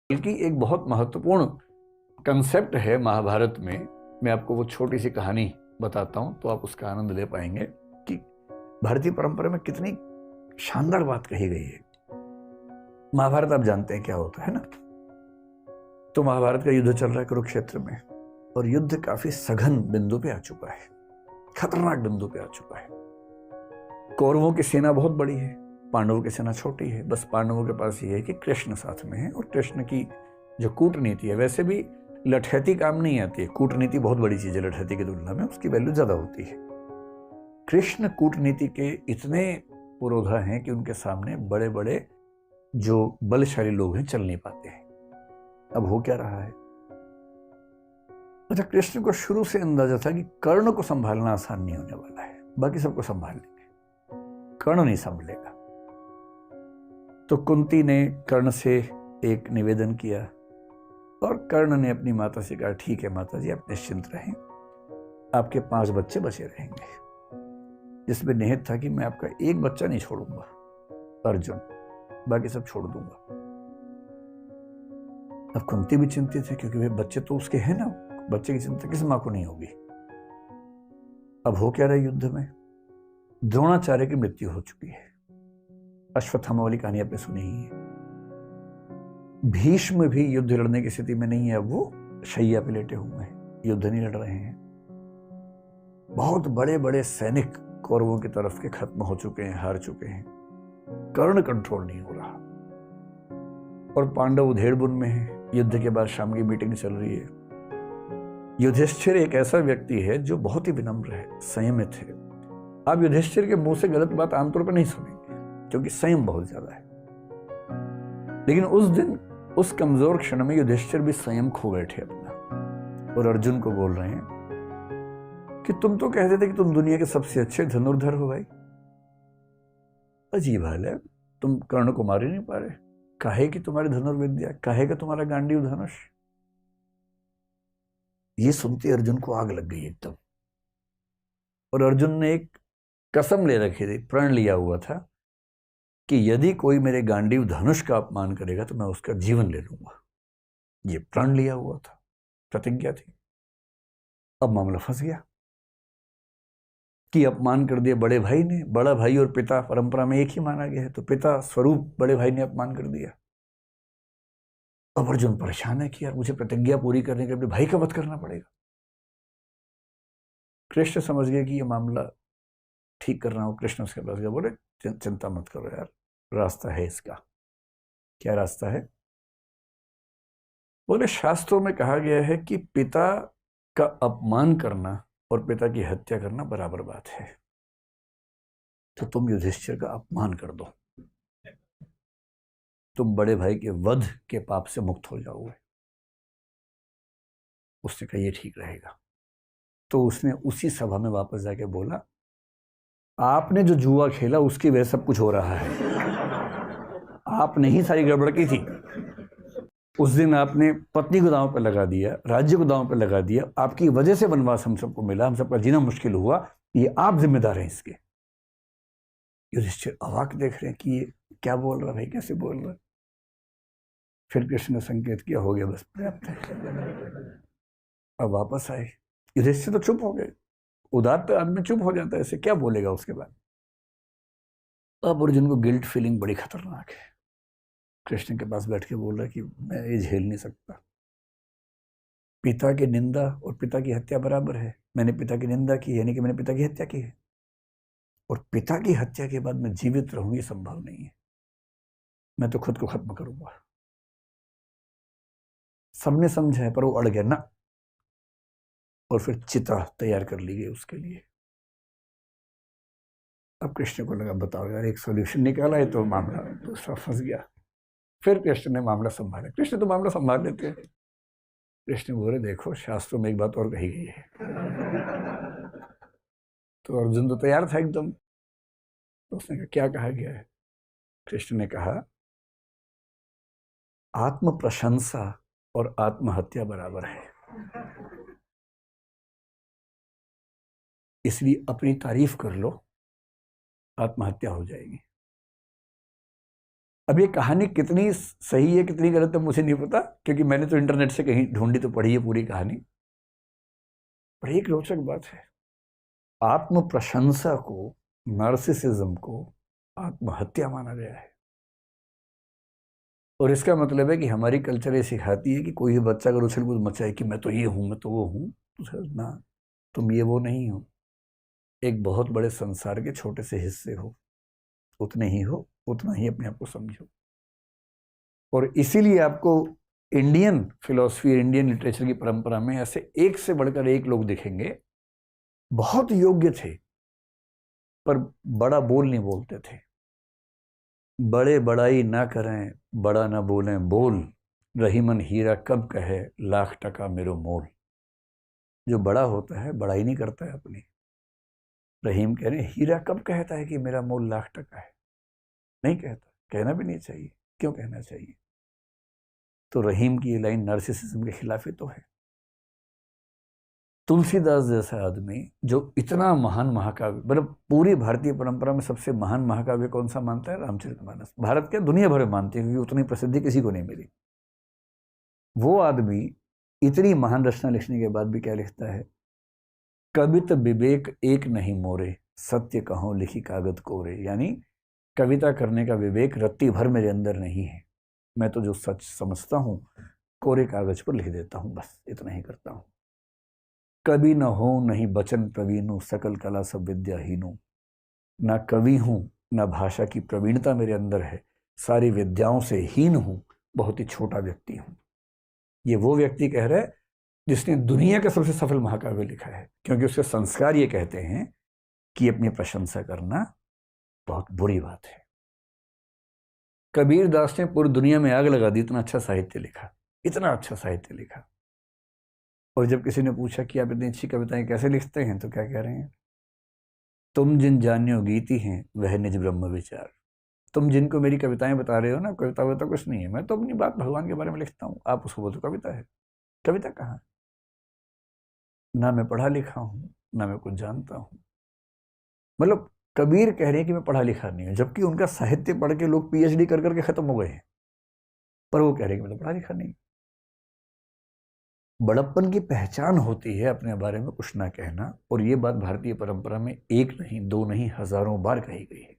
बल्कि एक बहुत महत्वपूर्ण कंसेप्ट है महाभारत में। मैं आपको वो छोटी सी कहानी बताता हूं तो आप उसका आनंद ले पाएंगे कि भारतीय परंपरा में कितनी शानदार बात कही गई है। महाभारत आप जानते हैं क्या होता है ना। तो महाभारत का युद्ध चल रहा है कुरुक्षेत्र में, और युद्ध काफी सघन बिंदु पे आ चुका है, खतरनाक बिंदु पे आ चुका है। कौरवों की सेना बहुत बड़ी है, पांडवों की सेना छोटी है। बस पांडवों के पास ये है कि कृष्ण साथ में है, और कृष्ण की जो कूटनीति है, वैसे भी लठैती काम नहीं आती है, कूटनीति बहुत बड़ी चीज है लठैती की तुलना में, उसकी वैल्यू ज्यादा होती है। कृष्ण कूटनीति के इतने पुरोधा हैं कि उनके सामने बड़े बड़े जो बलशाली लोग हैं चल नहीं पाते हैं। अब हो क्या रहा है? अच्छा, कृष्ण को शुरू से अंदाजा था कि कर्ण को संभालना आसान नहीं होने वाला है, बाकी सबको संभाल लेंगे, कर्ण नहीं संभलेगा। तो कुंती ने कर्ण से एक निवेदन किया, और कर्ण ने अपनी माता से कहा, ठीक है माता जी, आप निश्चिंत रहें, आपके 5 बच्चे बचे रहेंगे। जिसमें निहित था कि मैं आपका एक बच्चा नहीं छोड़ूंगा, अर्जुन, बाकी सब छोड़ दूंगा। अब कुंती भी चिंतित है, क्योंकि वे बच्चे तो उसके हैं ना, बच्चे की चिंता किस मां को नहीं होगी। अब हो क्या रहा है युद्ध में? द्रोणाचार्य की मृत्यु हो चुकी है। अश्वत्थामा वाली कहानी आपने सुनी ही है। भीष्म भी युद्ध लड़ने की स्थिति में नहीं है, अब वो शैया पे लेटे हुए हैं, युद्ध नहीं लड़ रहे हैं। बहुत बड़े बड़े सैनिक कौरवों की तरफ के खत्म हो चुके हैं, हार चुके हैं। कर्ण कंट्रोल नहीं हो रहा, और पांडव उधेड़बुन में है। युद्ध के बाद शाम की मीटिंग चल रही है। युधिष्ठिर एक ऐसा व्यक्ति है जो बहुत ही विनम्र है, संयमित है। आप युधिष्ठिर के मुंह से गलत बात आमतौर पर नहीं सुनेंगे, क्योंकि संयम बहुत ज्यादा है। लेकिन उस दिन उस कमजोर क्षण में युधिष्ठिर भी संयम खो बैठे अपना, और अर्जुन को बोल रहे हैं कि तुम तो कहते थे कि तुम दुनिया के सबसे अच्छे धनुर्धर हो भाई। अजीब हाल है, तुम कर्ण को मार ही नहीं पा रहे। काहे की तुम्हारी धनुर्विद्या, काहे का तुम्हारा गांडीव धनुष। ये सुनते अर्जुन को आग लग गई एकदम। और अर्जुन ने एक कसम ले रखी थी, प्रण लिया हुआ था कि यदि कोई मेरे गांडीव धनुष का अपमान करेगा तो मैं उसका जीवन ले लूंगा। ये प्रण लिया हुआ था, प्रतिज्ञा थी। अब मामला फंस गया कि अपमान कर दिया बड़े भाई ने। बड़ा भाई और पिता परंपरा में एक ही माना गया है, तो पिता स्वरूप बड़े भाई ने अपमान कर दिया। अब अर्जुन परेशान है कि यार मुझे प्रतिज्ञा पूरी करने के लिए अपने भाई का वध करना पड़ेगा। कृष्ण समझ गए कि ये मामला ठीक कर रहा हूं। कृष्ण उसके पास गया, बोले चिंता मत करो यार, रास्ता है इसका। क्या रास्ता है? बोले शास्त्रों में कहा गया है कि पिता का अपमान करना और पिता की हत्या करना बराबर बात है। तो तुम युधिष्ठिर का अपमान कर दो, तुम बड़े भाई के वध के पाप से मुक्त हो जाओगे। उसने कहा ये ठीक रहेगा। तो उसने उसी सभा में वापस जाके बोला, आपने जो जुआ खेला उसकी वजह सब कुछ हो रहा है। आपने ही सारी गड़बड़ की थी। उस दिन आपने पत्नी को दांव पर लगा दिया, राज्य को दांव पर लगा दिया, आपकी वजह से वनवास हम सबको मिला, हम सबका जीना मुश्किल हुआ, ये आप जिम्मेदार हैं इसके। युधिष्ठिर अवाक देख रहे हैं कि ये क्या बोल रहा है भाई, कैसे बोल रहा है। फिर कृष्ण ने संकेत किया, हो गया बस, पर्याप्त है। अब वापस आए। युधिष्ठिर तो चुप हो गए। उदात्त आदमी चुप हो जाता है, ऐसे क्या बोलेगा उसके बाद। अब अर्जुन को गिल्ट फीलिंग बड़ी खतरनाक है। कृष्ण के पास बैठ के बोल रहा है कि मैं ये झेल नहीं सकता। पिता की निंदा और पिता की हत्या बराबर है। मैंने पिता की निंदा की, यानी कि मैंने पिता की हत्या की है, और पिता की हत्या के बाद मैं जीवित रहूं ये संभव नहीं है। मैं तो खुद को खत्म करूंगा। सबने समझा है, पर वो अड़ गया ना, और फिर चिता तैयार कर ली गई उसके लिए। अब कृष्ण को लगा, बताओ यार, एक सॉल्यूशन निकाला है तो मामला दूसरा फंस गया। फिर कृष्ण ने मामला संभाला। कृष्ण तो मामला संभाल लेते हैं। कृष्ण बोले, देखो शास्त्रों में एक बात और कही गई है। तो अर्जुन तो तैयार था एकदम। तो उसने कहा, क्या कहा गया है? कृष्ण ने कहा, आत्म प्रशंसा और आत्महत्या बराबर है, इसलिए अपनी तारीफ कर लो, आत्महत्या हो जाएगी। अब ये कहानी कितनी सही है कितनी गलत है मुझे नहीं पता, क्योंकि मैंने तो इंटरनेट से कहीं ढूंढी तो पढ़ी है पूरी कहानी। पर एक रोचक बात है, आत्म प्रशंसा को, नार्सिसिज्म को आत्महत्या माना गया है। और इसका मतलब है कि हमारी कल्चर ये सिखाती है कि कोई भी बच्चा अगर उछल कूद मचाए कि मैं तो ये हूं, मैं तो वो हूं, तो ना, तुम ये वो नहीं हो, एक बहुत बड़े संसार के छोटे से हिस्से हो, उतने ही हो, उतना ही अपने आप को समझो। और इसीलिए आपको इंडियन फिलॉसफी, इंडियन लिटरेचर की परंपरा में ऐसे एक से बढ़कर एक लोग दिखेंगे, बहुत योग्य थे पर बड़ा बोल नहीं बोलते थे। बड़े बड़ाई ना करें, बड़ा ना बोलें बोल, रहीमन हीरा कब कहे लाख टका मेरो मोल। जो बड़ा होता है बड़ाई नहीं करता है अपनी। रहीम कह रहे हीरा कब कहता है कि मेरा मोल लाख टका है, नहीं कहता, कहना भी नहीं चाहिए। क्यों कहना चाहिए? तो रहीम की ये लाइन नार्सिसिज्म के खिलाफ ही तो है। तुलसीदास जैसा आदमी जो इतना महान महाकाव्य, मतलब पूरी भारतीय परंपरा में सबसे महान महाकाव्य कौन सा मानता है? रामचरितमानस। भारत के दुनिया भर में मानते हैं, क्योंकि उतनी प्रसिद्धि किसी को नहीं मिली। वो आदमी इतनी महान रचना लिखने के बाद भी क्या लिखता है? कवित विवेक एक नहीं मोरे, सत्य कहो लिखी कागज कोरे। यानी कविता करने का विवेक रत्ती भर मेरे अंदर नहीं है, मैं तो जो सच समझता हूं कोरे कागज पर लिख देता हूं, बस इतना ही करता हूं। कवि न हो नहीं बचन प्रवीणु, सकल कला सब विद्याहीनु। ना कवि हूं ना भाषा की प्रवीणता मेरे अंदर है, सारी विद्याओं से हीन हूं, बहुत ही छोटा व्यक्ति हूं। ये वो व्यक्ति कह रहा है जिसने दुनिया का सबसे सफल महाकाव्य लिखा है, क्योंकि उसके संस्कार ये कहते हैं कि अपनी प्रशंसा करना बहुत बुरी बात है। कबीर दास ने पूरी दुनिया में आग लगा दी, इतना अच्छा साहित्य लिखा, इतना अच्छा साहित्य लिखा। और जब किसी ने पूछा कि आप इतनी अच्छी कविताएं कैसे लिखते हैं, तो क्या कह रहे हैं? तुम जिन जान्यो गीति हैं वह निज ब्रह्म विचार। तुम जिनको मेरी कविताएं बता रहे हो ना, कविता वविता कुछ नहीं है, मैं तो अपनी बात भगवान के बारे में लिखता हूँ, आप उसको बोलते कविता है। कविता कहाँ? ना मैं पढ़ा लिखा हूँ ना मैं कुछ जानता हूँ। मतलब कबीर कह रहे हैं कि मैं पढ़ा लिखा नहीं हूं, जबकि उनका साहित्य पढ़ के लोग पीएचडी कर करके खत्म हो गए हैं, पर वो कह रहे हैं कि मैं तो पढ़ा लिखा नहीं। बड़प्पन की पहचान होती है अपने बारे में कुछ ना कहना, और ये बात भारतीय परंपरा में एक नहीं, दो नहीं, हजारों बार कही गई है।